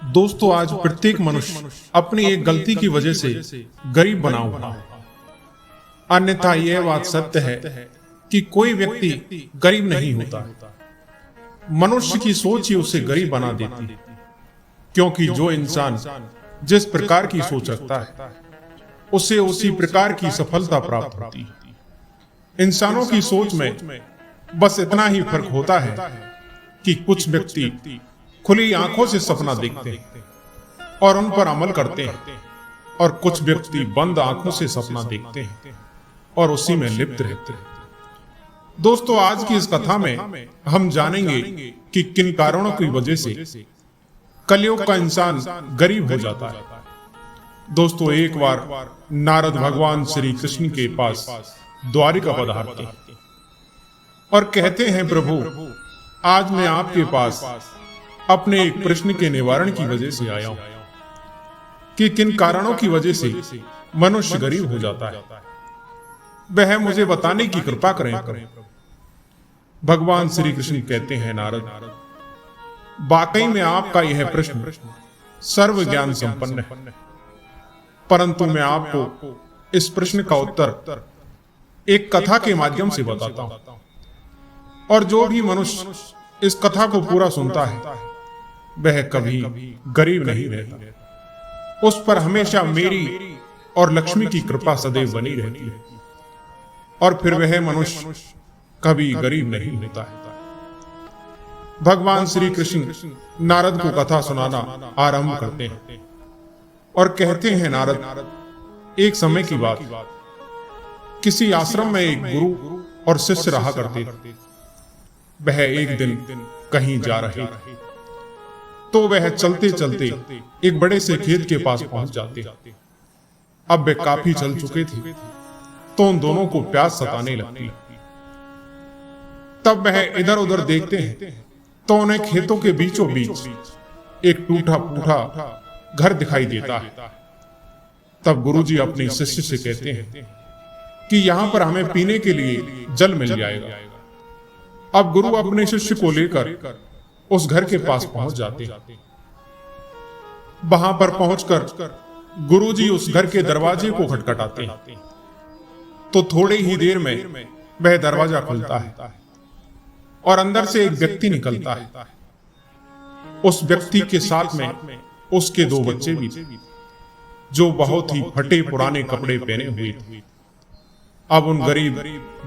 दोस्तों, आज प्रत्येक मनुष्य अपनी एक गलती की वजह से गरीब बना हुआ है। अन्यथा यह बात सत्य है कि कोई व्यक्ति गरीब नहीं होता। मनुष्य की सोच ही उसे गरीब बना देती है, क्योंकि जो इंसान जिस प्रकार की सोच रखता है उसे उसी प्रकार की सफलता प्राप्त होती है। इंसानों की सोच में बस इतना ही फर्क होता है कि कुछ व्यक्ति खुली आंखों से सपना देखते हैं और उन पर अमल करते हैं, और कुछ व्यक्ति बंद आंखों से सपना देखते हैं और उसी में लिप्त रहते हैं। दोस्तों, आज की इस कथा में हम जानेंगे कि किन कारणों की वजह से कलयुग का इंसान गरीब हो जाता है। दोस्तों, एक बार नारद भगवान श्री कृष्ण के पास द्वारिका पधारते और कहते हैं, प्रभु, आज मैं आपके पास अपने एक प्रश्न के निवारण की वजह से आया हूं कि किन कारणों की वजह से मनुष्य गरीब हो जाता है, वह मुझे बताने की कृपा करें। भगवान श्री कृष्ण कहते हैं, नारद, वाकई में आपका यह प्रश्न सर्व ज्ञान संपन्न है, परंतु मैं आपको इस प्रश्न का उत्तर एक कथा के माध्यम से बताता हूं, और जो भी मनुष्य इस कथा को पूरा सुनता है वह कभी गरीब नहीं रहता। उस पर हमेशा मेरी और लक्ष्मी की कृपा सदैव बनी रहती है, और फिर वह मनुष्य कभी गरीब नहीं होता है। भगवान श्री कृष्ण नारद को कथा सुनाना आरंभ करते हैं और कहते हैं, नारद, एक समय की बात, किसी आश्रम में एक गुरु और शिष्य रहा करते थे। वह एक दिन कहीं जा रहे थे, तो वह चलते चलते एक बड़े से खेत के पास पहुंच जाते। अब वे काफी चल चुके थे, तो उन दोनों को प्यास सताने लगती। तब वह इधर उधर देखते हैं, तो उन्हें खेतों के बीचों बीच एक टूटा फूटा घर दिखाई देता है। तब गुरुजी अपने शिष्य से कहते हैं कि यहां पर हमें पीने के लिए जल मिल जाएगा। अब गुरु अपने शिष्य को लेकर उस घर के पास पहुंच जाते हैं। वहां पर पहुंचकर गुरुजी उस घर के दरवाजे को खटखटाते हैं, तो थोड़ी ही देर में वह दरवाजा खुलता है और अंदर से एक व्यक्ति निकलता है। उस व्यक्ति के साथ में उसके दो बच्चे भी थे, जो बहुत ही फटे पुराने कपड़े पहने हुए थे। अब उन गरीब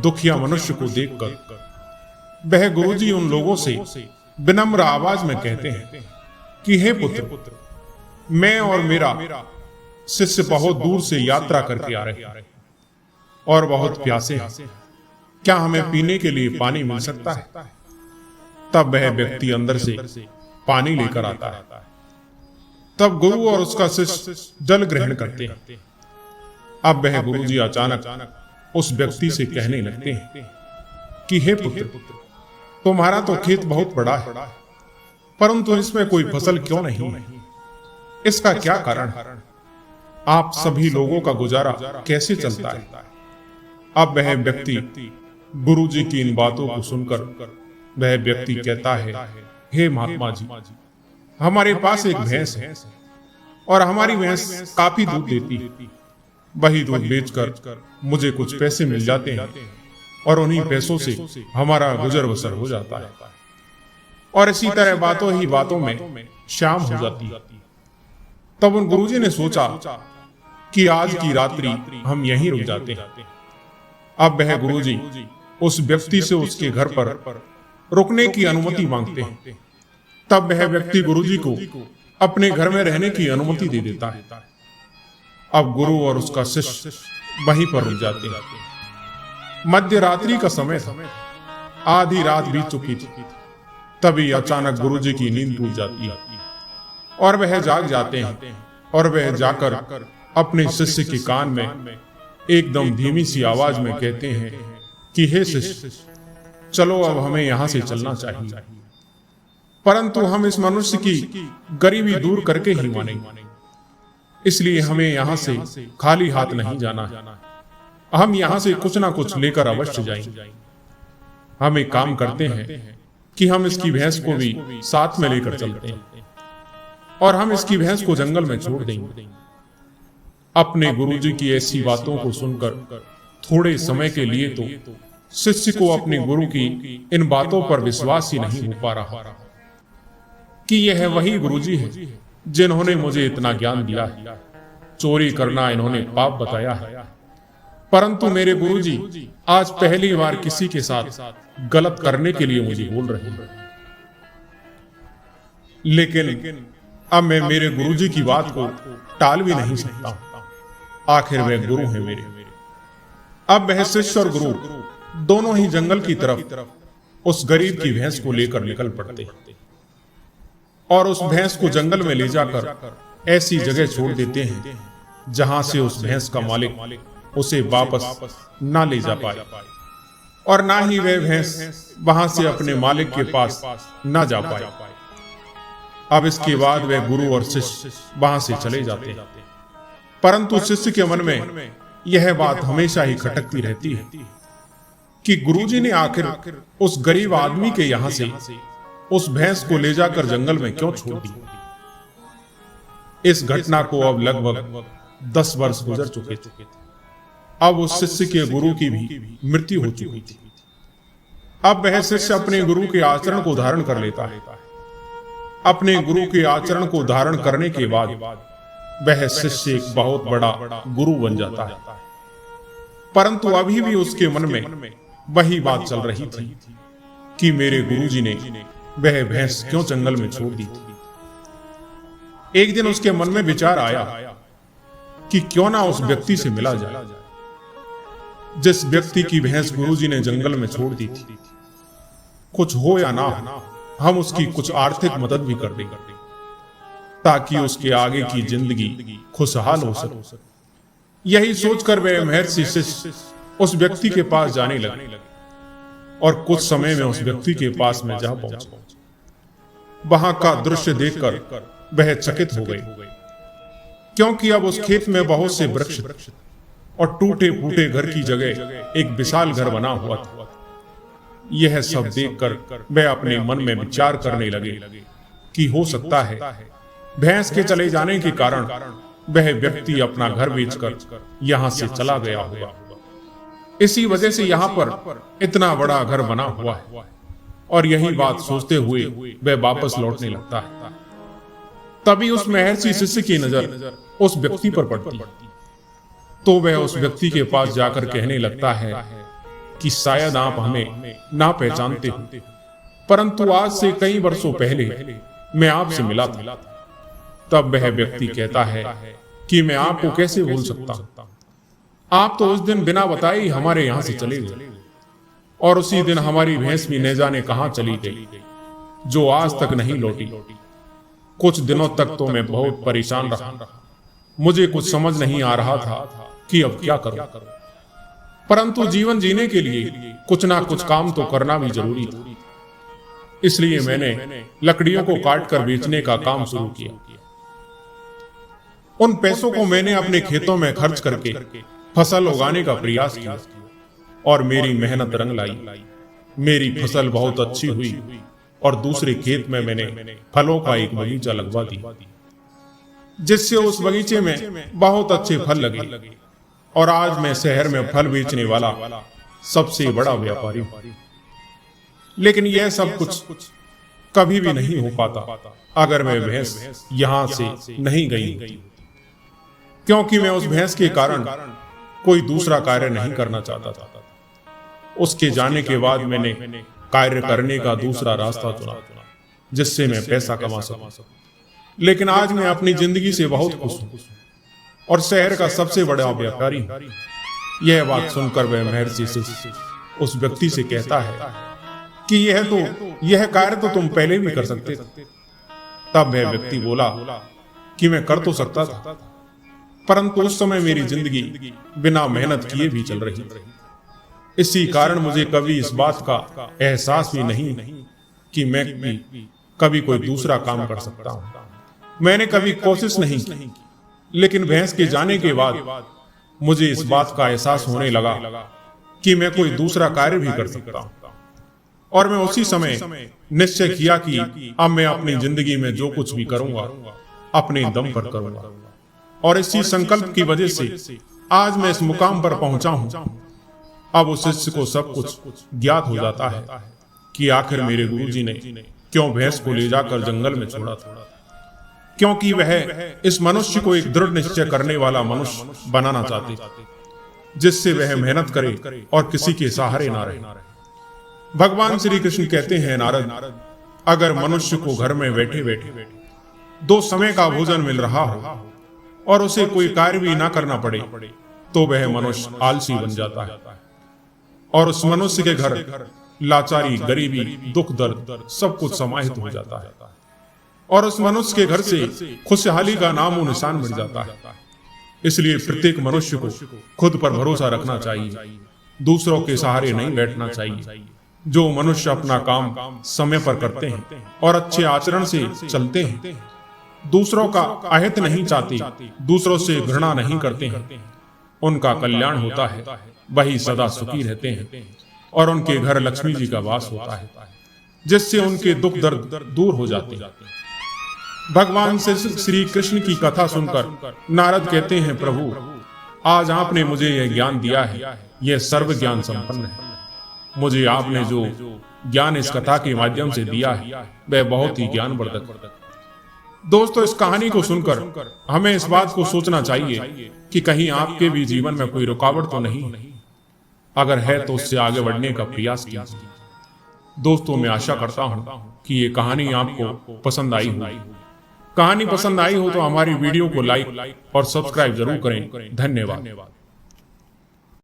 दुखिया मनुष्य को देखकर वह गुरुजी उन लोगों से विनम्र आवाज में कहते हैं कि हे पुत्र, मैं और मेरा शिष्य बहुत दूर से यात्रा करके आ रहे हैं और बहुत प्यासे हैं, क्या हमें पीने के लिए पानी मिल सकता है? तब वह व्यक्ति अंदर से पानी लेकर आता है। तब गुरु और उसका शिष्य जल ग्रहण करते हैं। अब वह गुरुजी अचानक उस व्यक्ति से कहने लगते हैं कि हे पुत्र, तुम्हारा तो खेत बहुत बड़ा है, परंतु इसमें कोई फसल क्यों नहीं है? इसका क्या कारण है? आप सभी लोगों का गुजारा कैसे चलता है? अब वह व्यक्ति गुरुजी की इन बातों को सुनकर वह व्यक्ति कहता है, हे महात्मा जी, हमारे पास एक भैंस है और हमारी भैंस काफी दूध देती है। वही दूध बेचकर मुझे कुछ पैसे मिल जाते हैं और उन्हीं पैसों से हमारा गुजर बसर हो जाता है। और इसी तरह बातों ही बातों में शाम हो जाती है। तब उन गुरुजी ने सोचा कि आज की रात्रि हम यहीं रुक जाते हैं। अब वह गुरुजी उस व्यक्ति से उसके घर पर रुकने की अनुमति मांगते हैं। तब वह व्यक्ति गुरुजी को अपने घर में रहने की अनुमति दे देता है। अब गुरु और उसका शिष्य वहीं पर रुक जाते हैं। मध्य रात्रि का समय था, आधी रात बीत चुकी थी। तभी अचानक गुरुजी की नींद टूट जाती है और वह जाग जाते हैं, और वह जाकर अपने शिष्य के कान में एकदम धीमी सी आवाज में कहते हैं कि हे शिष्य, चलो अब हमें यहां से चलना चाहिए, परंतु हम इस मनुष्य की गरीबी दूर करके ही मानेंगे, इसलिए हमें यहां से खाली हाथ नहीं जाना है। हम यहां से कुछ ना कुछ लेकर अवश्य जाएंगे। हम एक काम करते हैं कि हम इसकी भैंस को भी साथ में लेकर चलते हैं। और हम इसकी भैंस को जंगल में छोड़ देंगे। अपने गुरुजी की ऐसी बातों को सुनकर थोड़े समय के लिए तो शिष्य को अपने गुरु की इन बातों पर विश्वास ही नहीं हो पा रहा कि यह वही गुरुजी है जिन्होंने मुझे इतना ज्ञान दिया है। चोरी करना इन्होंने पाप बताया है, परंतु मेरे गुरुजी आज पहली बार किसी के साथ गलत करने के लिए मुझे बोल रहे हैं। लेकिन अब मैं मेरे गुरुजी की बात को टाल भी नहीं सकता। आखिर वे गुरु हैं मेरे। अब वह शिष्य और गुरु दोनों ही जंगल की तरफ उस गरीब की भैंस को लेकर निकल पड़ते और उस भैंस को जंगल में ले जाकर ऐसी जगह छोड़ देते हैं जहां से उस भैंस का मालिक उसे वापस ना ले जा पाए और ना ही वह भैंस वहां से अपने मालिक के पास ना जा पाए। अब इसके बाद वह गुरु और शिष्य वहां से चले जाते हैं, परंतु शिष्य के मन में यह बात हमेशा ही खटकती रहती है कि गुरुजी ने आखिर उस गरीब आदमी के यहां से उस भैंस को ले जाकर जंगल में क्यों छोड़ दी। इस घटना को अब लगभग 10 वर्ष गुजर चुके थे। अब उस शिष्य के गुरु की भी मृत्यु हो चुकी थी। अब वह शिष्य अपने गुरु के आचरण को धारण कर लेता है। अपने गुरु के आचरण को धारण करने के बाद वह शिष्य एक बहुत बड़ा गुरु बन जाता है, परंतु अभी भी उसके मन में वही बात चल रही थी कि मेरे गुरुजी ने वह भैंस क्यों जंगल में छोड़ दी थी। एक दिन उसके मन में विचार आया कि क्यों ना उस व्यक्ति से मिला जाए जिस व्यक्ति की भैंस गुरुजी ने जंगल में छोड़ दी थी। कुछ हो या ना हो, हम उसकी कुछ आर्थिक मदद भी कर देंगे ताकि उसके आगे की जिंदगी खुशहाल हो सके। यही सोचकर वह महर्षि शिष्य उस व्यक्ति के पास जाने लगे और कुछ समय में उस व्यक्ति के पास में जा पहुंचे। वहां का दृश्य देखकर वह चकित हो गए, क्योंकि अब उस खेत में बहुत से वृक्ष और टूटे फूटे घर की जगह एक विशाल घर बना हुआ था। यह सब देखकर वह अपने मन में विचार करने लगे कि हो सकता है भैंस के चले जाने के कारण वह व्यक्ति अपना घर बेचकर यहां से चला गया होगा। इसी वजह से यहां पर इतना बड़ा घर बना हुआ है। और यही बात सोचते हुए वह वापस लौटने लगता है। तभी उस महर्षि शिष्य की नजर उस व्यक्ति पर पड़ती, तो वह उस व्यक्ति के पास जाकर कहने लगता है कि शायद आप हमें ना पहचानते हो, परंतु आज से कई वर्षों पहले मैं आपसे मिला था। तब वह व्यक्ति कहता है कि मैं आपको कैसे भूल सकता हूं, आप तो उस दिन बिना बताए ही हमारे यहां से चले गए और उसी दिन हमारी भैंस भी न जाने कहां चली गई, जो आज तक नहीं लौटी। कुछ दिनों तक तो मैं बहुत परेशान रहा, मुझे कुछ समझ नहीं आ रहा था कि अब क्या करूं, परंतु जीवन जीने के लिए कुछ ना कुछ काम तो करना भी जरूरी था। इसलिए मैंने लकड़ियों को काटकर बेचने का काम शुरू किया। उन पैसों को मैंने अपने खेतों में खर्च करके फसल उगाने का प्रयास किया और मेरी मेहनत रंग लाई। मेरी फसल बहुत अच्छी हुई और दूसरे खेत में मैंने फलों का एक बगीचा लगवा दिया, जिससे उस बगीचे में बहुत अच्छे फल लगे और आज मैं शहर में फल बेचने वाला सबसे बड़ा व्यापारी हूं। लेकिन यह सब कुछ कभी भी नहीं हो पाता अगर मैं भैंस यहां से नहीं गई, क्योंकि मैं उस भैंस के कारण कोई दूसरा कार्य नहीं करना चाहता था। उसके जाने के बाद मैंने कार्य करने का दूसरा रास्ता चुना जिससे मैं पैसा कमा सकूं। लेकिन आज मैं अपनी जिंदगी से बहुत खुश हूं और शहर का सबसे बड़ा व्यापारी हूं। यह बात सुनकर वह महर्षि शिष्य उस व्यक्ति से कहता है कि यह कार्य तो तुम पहले भी कर सकते थे। तब वह व्यक्ति बोला कि मैं कर तो सकता था, परंतु उस समय मेरी जिंदगी बिना मेहनत किए भी चल रही थी। इसी कारण मुझे कभी इस बात का एहसास भी नहीं कि मैं भी कभी कोई दूसरा काम कर सकता हूं। मैंने कभी कोशिश नहीं की, लेकिन भैंस के जाने के बाद मुझे इस बात का एहसास होने लगा कि मैं कोई दूसरा कार्य भी कर सकता हूं। और मैं उसी समय निश्चय किया कि अब मैं अपनी जिंदगी में जो कुछ भी करूंगा अपने दम पर करूंगा। और इसी संकल्प की वजह से आज मैं इस मुकाम पर पहुंचा हूं। अब उस शिष्य को सब कुछ ज्ञात हो जाता है कि आखिर मेरे गुरुजी ने क्यों भैंस को ले जाकर जंगल में छोड़ा था। क्योंकि वह इस मनुष्य को एक दृढ़ निश्चय करने वाला मनुष्य बनाना चाहते, जिससे वह मेहनत करे और किसी के सहारे ना रहे। भगवान श्री कृष्ण कहते हैं, नारद, अगर मनुष्य को घर में बैठे बैठे 2 समय का भोजन मिल रहा हो और उसे कोई कार्य भी ना करना पड़े, तो वह मनुष्य आलसी बन जाता है और उस मनुष्य के घर लाचारी, गरीबी, दुख, दर्द सब कुछ समाहित हो जाता है और उस मनुष्य के घर से खुशहाली का नामो निशान मिट जाता है। इसलिए प्रत्येक मनुष्य को खुद पर भरोसा रखना चाहिए, दूसरों के सहारे नहीं बैठना चाहिए। जो मनुष्य अपना काम समय पर करते हैं और अच्छे आचरण से चलते हैं, दूसरों का अहित नहीं चाहते, दूसरों से घृणा नहीं करते हैं, उनका कल्याण होता है, वही सदा सुखी रहते हैं और उनके घर लक्ष्मी जी का वास होता है, जिससे उनके दुख दर्द दूर हो जाते हैं। भगवान से श्री कृष्ण की कथा सुनकर नारद कहते हैं, प्रभु, आज आपने मुझे यह ज्ञान दिया है, यह सर्व ज्ञान संपन्न है। मुझे आपने जो ज्ञान इस कथा के माध्यम से दिया है वह बहुत ही ज्ञानवर्धक। दोस्तों, इस कहानी को सुनकर हमें इस बात को सोचना चाहिए कि कहीं आपके भी जीवन में कोई रुकावट तो नहीं। अगर है तो उससे आगे बढ़ने का प्रयास कीजिए। दोस्तों, मैं आशा करता हूं कि ये कहानी आपको पसंद आई हो। कहानी पसंद आई हो तो हमारी वीडियो को लाइक और सब्सक्राइब जरूर करें। धन्यवाद।